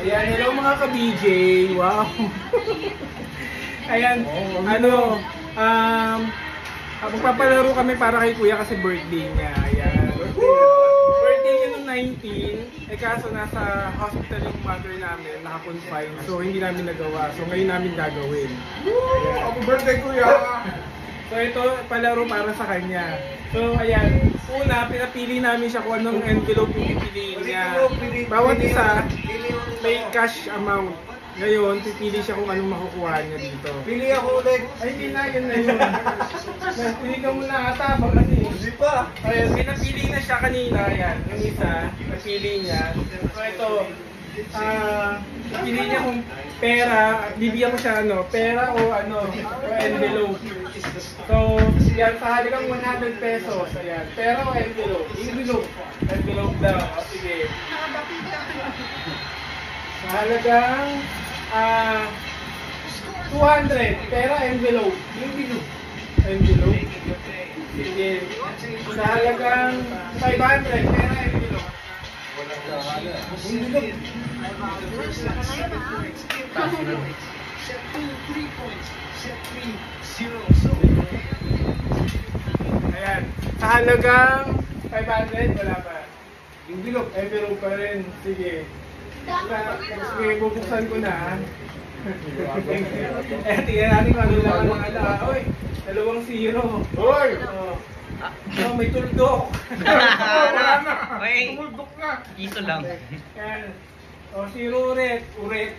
Ayan, hello mga ka-BJ. Wow. Ayan, ano, magpapalaro kami para kay Kuya kasi birthday niya. Ayan. Birthday niya nung 19. Eh kaso nasa hospital yung mother namin, naka-confine. So hindi namin nagawa. So ngayon namin gagawin. Ayan. Happy birthday, Kuya! So ito, palaro para sa kanya. So ayan, una, pinapili namin siya kung anong envelope yung pipiliin niya. Bawat isa, may cash amount. Ngayon, pipili siya kung anong makukuha niya dito. Pili ako ulit. Ay, hindi na, yun na yun. Pili ka muna ata, baka niya. Hindi pa. Ayan, pinapili na siya kanina, ayan. Yung isa, napili niya. So ito, pili niya kung pera, bibigyan ko siya ano, pera o ano, o envelope. So, yan, sa halagang 100 pesos, ayan. Pera o envelope? Envelope. Envelope daw, o sige. Sa halagang 200, pera, envelope. Envelope. Envelope. Sige. Sa halagang 500, pera, envelope. Envelope. Ayan. Sa halagang 500, wala pa. Envelope. Envelope pa rin. Sige. Sige, bubuksan ko na. Eh, tingnan natin kung ano lang ang ala. Oy, 2-0. Hoy! Oh, may tuldok. Wala na! Wait. Tumuldok na! Piso lang. Yan. O, 0 ulit. Ulit.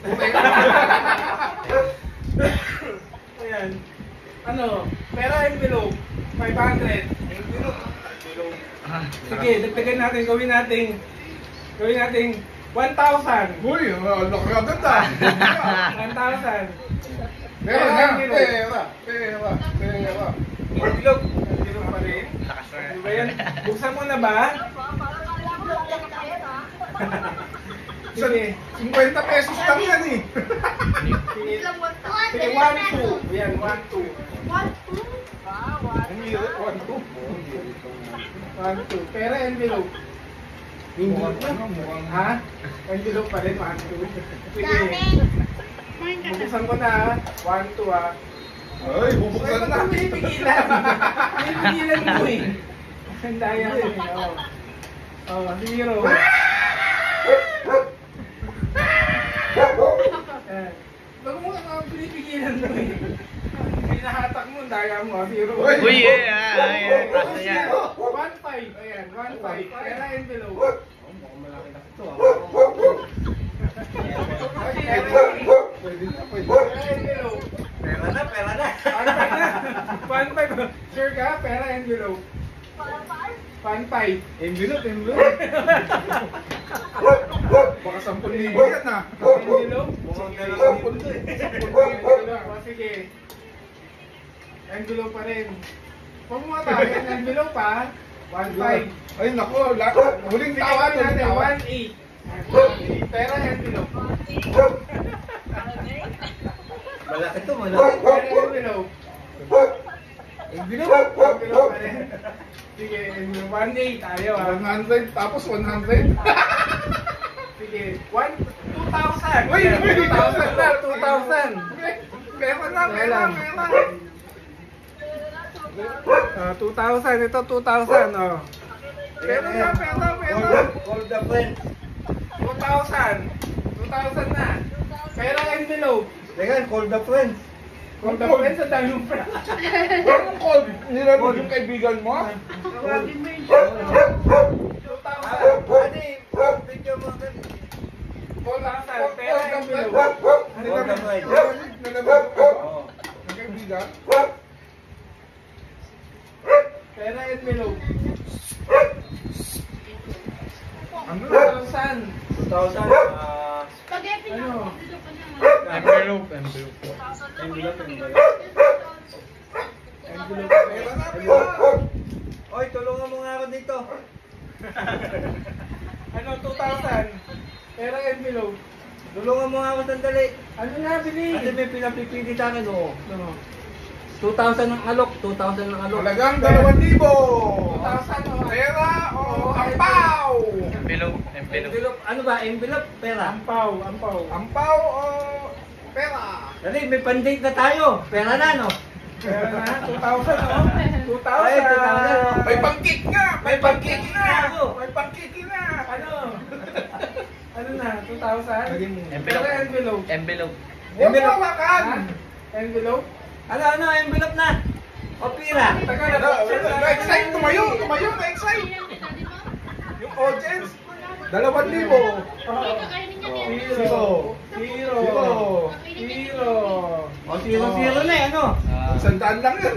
Ayan. Ano? Pera envelope. 500. Envelope. Sige, dagdagan natin. Gawin natin 1,000. Uy, laki agad ah! 1,000. Pera! Envelope. Envelope pa rin. Lakas na. Diba yan? Buksan mo na ba? Sige. 50 pesos lang yan eh! Sige, 1,2. Yan, 1,2. 1,2. Pera envelope. Ha? Envelope pa rin, 1,2. Sige. Buksan ko na, 1,2 ha. Ay, bubuksan na! May pigilan. May pigilan mo eh. Ang daya ko eh. Oh, 0. Bago mo nga pinipigilan mo eh. Pinahatak mo, ang daya mo, 0. Uy, ayan. Kaso yan. 1,5. Ayan, 1,5. Pera envelope. Mukhang malaki na ito ah. Pwede na, pwede. Pera envelope. Pera na, pera na! 1,5. Sure ka? Pera envelope. 1,5. Envelope, envelope! Baka 10,000 yan ah! Envelope? Mukhang 10,000 eh. Envelope. O, sige. Envelope pa rin. Huwag mo matakin. Envelope ha. 1,5. Ay nako, huling Sige, tawad gawin natin. 1,8. Pera envelope. Malaki to, malaki. Pera envelope. Envelope! Envelope pa rin. Sige, 1,8. Ayaw ha. 100, tapos 100. Sige, 2,000. Uy, Ayan, uy, 2,000 na, 2,000. Pera na, pera, pera. 2,000. Ito, 2,000. Oh. Pera na, pera, pera. Call the friend. 2,000. 2,000 na. Pera envelope. Teka, call the friend. Kung tapos sa dami mong pera. Anong call? Nilagot yung kaibigan mo? Tawagin mo yun. 2,000. Adi, video mo ka. 4,000. Pera envelope. Call the friend. Nilagot ko. Oo. Ang kaibigan? Pera envelope. Ano? 2,000. 2,000. Ano? Envelope, envelope. Envelope. Envelope. Pera na, pera. Oy, tulungan mo nga ako dito. Ano? 2,000. Pera envelope. Tulungan mo nga ako sandali. Ano na, bili? Kasi may pinapipili sa akin, oo. Ano? 2,000 ng alok, 2,000 ng alok. Talagang 2,000. 2,000 o Pera o ampaw? Envelope. Envelope. Envelope, ano ba? Envelope, pera. Ampaw, ampaw. Ampaw o pera? Dali, may pandate na tayo. Pera na, no? Pera na, 2,000 o. 2,000. Ay, 2,000. May pangkik nga! May pangkik na! Ako. May pangkik na! Ano? Ano na, 2,000? Envelope. Pera, envelope. Envelope. Huwag mo Ha? hawakan! Envelope? Ano, envelope na. O, pira. Taga na, Na-excite! Tumayo! Tumayo! Na-excite! Yung audience! 2,000! Zero. Zero. Zero. O, zero na eh, ano? 100 lang yun!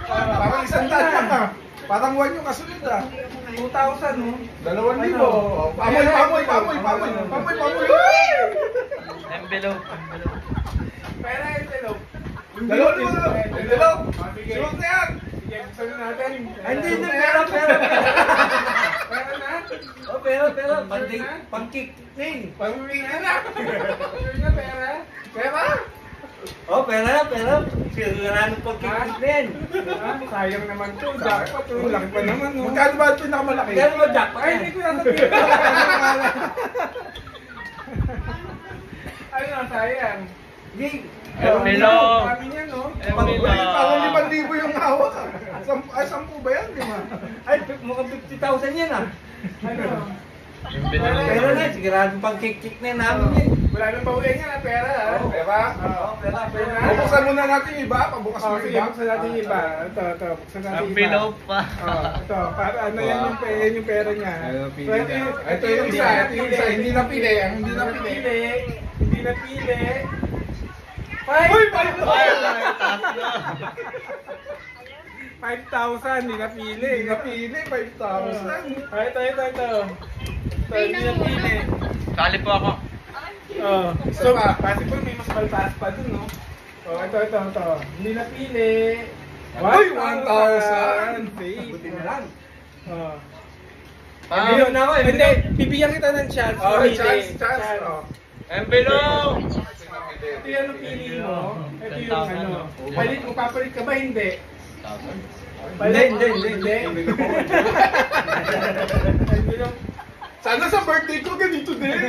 Parang 100 lang ah! Parang 1 yung kasunod ah! 2,000 no? 2,000! Pamoy! Pamoy! Pamoy! Pamoy! Pamoy! Pamoy! Envelope. Pera, envelope. 2,000! Envelope! Sige. Sunod na yan! Sige, gusto na natin. Ay, hindi, pera. Pera na? O, pera. Pandate, pangkik. Pag-uwi na. Pag-uwi na, pera. Pera? O, pera. Sira ng pangkik din. Ah, sayang naman to. Jackpot. Laki pa naman. No? Magkano ba ito pinakamalaki? Kaya mo, jackpot Ay, yan. hindi ko nasabihin. Ano na, sayang. Hindi. Envelope. Kami niya, no? Parang 5,000 yung hawak ah. 10 ba yan? 5? Ay, mukhang 50,000 yan ah. Ano? Envelope. Pera na, sigurado pangkik na namin yan. Wala nang pauwi nga, pera. Ah. Pera? Oo, pera. Bubuksan muna natin yung iba. Pabukas mo Oh, yung sige, iba. buksan natin yung iba. Ito, buksan natin yung iba. Envelope pa. Oh, ito, para ano yan yung pera niya. So, Ito yung isa. Ito yung isa. Hindi napili. Hindi napili. Hindi napili. Uy! 5,000! 5,000, hindi napili. Hindi napili. 5,000. Ah, ito. Hindi napili. Sali po ako. Oh, Isa so, pa. possible may mas maltaas pa dun, no? Oh, ito. Hindi napili. Uy, 1,000. Buti na lang. Oh. Envelope na ako, Hindi, envelope. bibigyan kita ng chance. Oh, Pili. chance. Oh. Envelope. Ito yung ano pili mo. Ito yung ano. Papalit ka ba? Hindi. Hindi. Envelope. Sana sa birthday ko ganito din.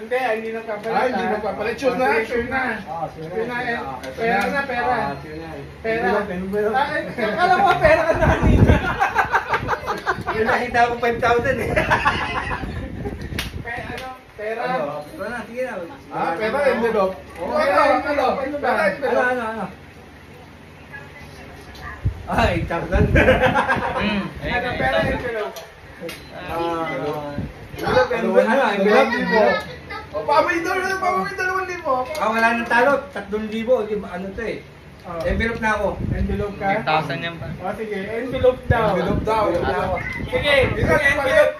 Hindi na kapalit. Ay, hindi na kapalit. Sure na. Sure na. Pera na. Pera. Envelope. Akala mo pera ka na kanina. Yung nakita ko 5,000 eh. Pera. Ito na, sige na. Pera envelope. Pera, envelope. Ano ba? Pera envelope. Ano? Ay, 8,000. Ano, pera envelope. Envelope. Pamoy 2,000. Wala nang talo. 3,000. Ano to eh? Oh. Envelope na ako. Envelope ka? 1,000 yan pa. Oh, sige. Envelope daw. Envelope daw. Sige. Envelope.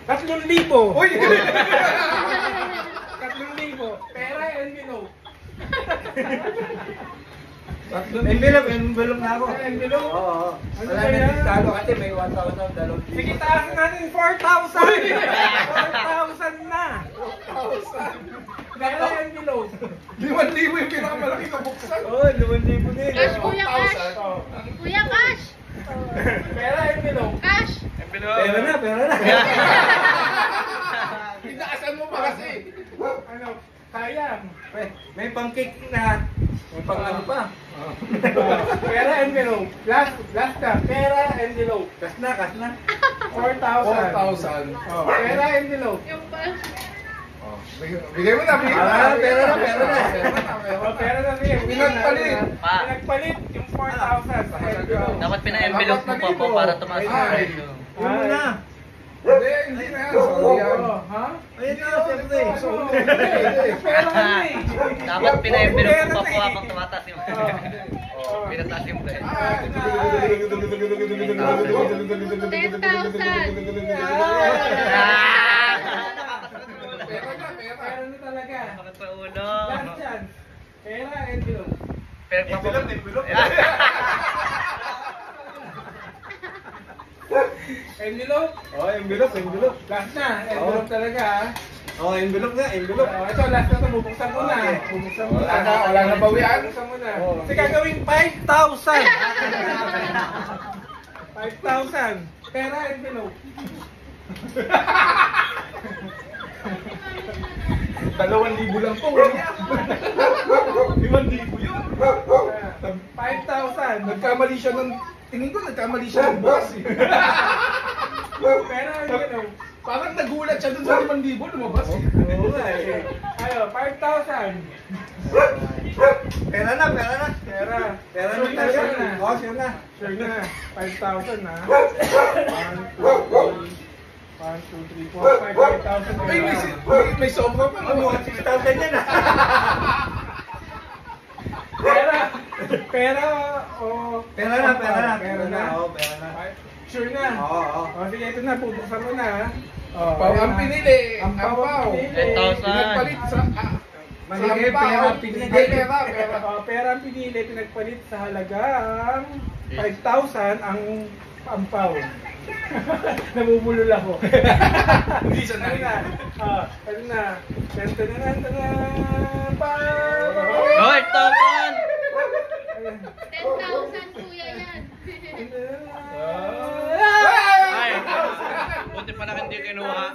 3,000. Uy! 3,000. Pera envelope. Envelope na ako. Envelope? Oo. Ano Wala ba yan? nang talo kasi may 1,000 dalawang libo. Sige, taas natin 4,000. 4,000 na. 4,000. Pera envelope. 5,000 yung pinakamalaki na buksan. Oo, 2,000 na Cash, yun. kuya, cash. Oh. Kuya, cash. Pera envelope. Cash. Envelope. Pera na. Pinaasan mo pa kasi. Ano? Sayang. May pang-cake na. May pang ano pa. Pera envelope. Last na. Pera envelope. Kas na. 4,000. 4,000. Oh, pera envelope. Yung pa. Bigay mo na, bigay mo na. Pera na. Oh, pera na rin. Pinagpalit. Pinagpalit yung 4,000 sa envelope. Dapat pina-envelope mo pa po para tumaas yung presyo. Yun mo na. Hindi na yan. So, yan. Ha? Ayun na, siyempre. Pera ka na eh. Dapat pina-envelope mo pa po habang tumataas yung presyo. Oh. Pinataas yung presyo. Pera na talaga. Bakit pa ulo? Last chance. Pera envelope. Envelope. Envelope? Oh, envelope. Last na. Envelope talaga ha. Oh, envelope nga, envelope. Ito, last na ito. Bubuksan ko na. Okay. Bubuksan mo na. Wala na bawian. Bubuksan mo na. Oh. Kasi gagawin 5,000. 5,000. Pera, envelope. 2,000 lang po. 5,000 yun. 5,000. Nagkamali siya ng... Tingin ko nagkamali siya ng boss eh. Pera, envelope. Parang nagulat siya dun sa 5,000 lumabas eh. Oo nga eh. Ayo, 5,000. Pera na, pera na. Pera. Pera Sure na sure talaga. na. Oh, sure na. Sure na. 5,000 na. 1, 2, 3, 4, 5,000. Ay, may sobra pa. Ano, 6,000 yan ah. Pera. Pera o... Pera na, pera na. Pera na. Oo, pera na. Sure na. Oo, oo. O sige, ito na. Pupuksan mo na. Pao ang pinili. Ang pao ang pinili. 10,000. Pinagpalit sa... Maligay, Sa pera, pao. pinili. Pera. Pera ang pinili, pinagpalit sa halagang 5,000 ang ampaw. Nabubulol ako. Hindi siya Ano na? Ano na? Tantanan. Oh, 8,000! 10,000 kuya yan. Ay, buti pala hindi kinuha.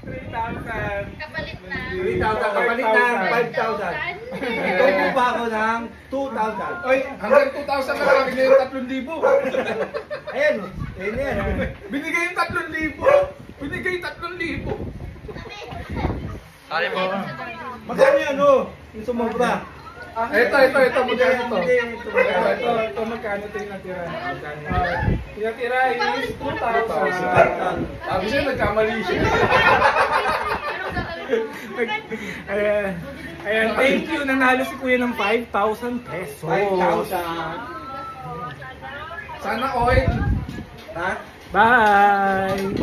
3,000. Kapalit na. 3,000, kapalit ng 5,000. Ito po pa ako ng 2,000. Ay, hanggang 2,000 na lang. Binigay yung 3,000. Ayan o. Ayan yan. Binigay yung 3,000. Binigay yung 3,000. Sorry po. Magkano yan o? Yung sumobra. Ito. Magkano ito? Ito, magkano ito yung natira? Tinatira is 2,000. Sabi siya, nagkamali siya. Ayan, thank you. Nanalo si Kuya ng 5,000 pesos. 5,000. Sana oil. Ha? Bye!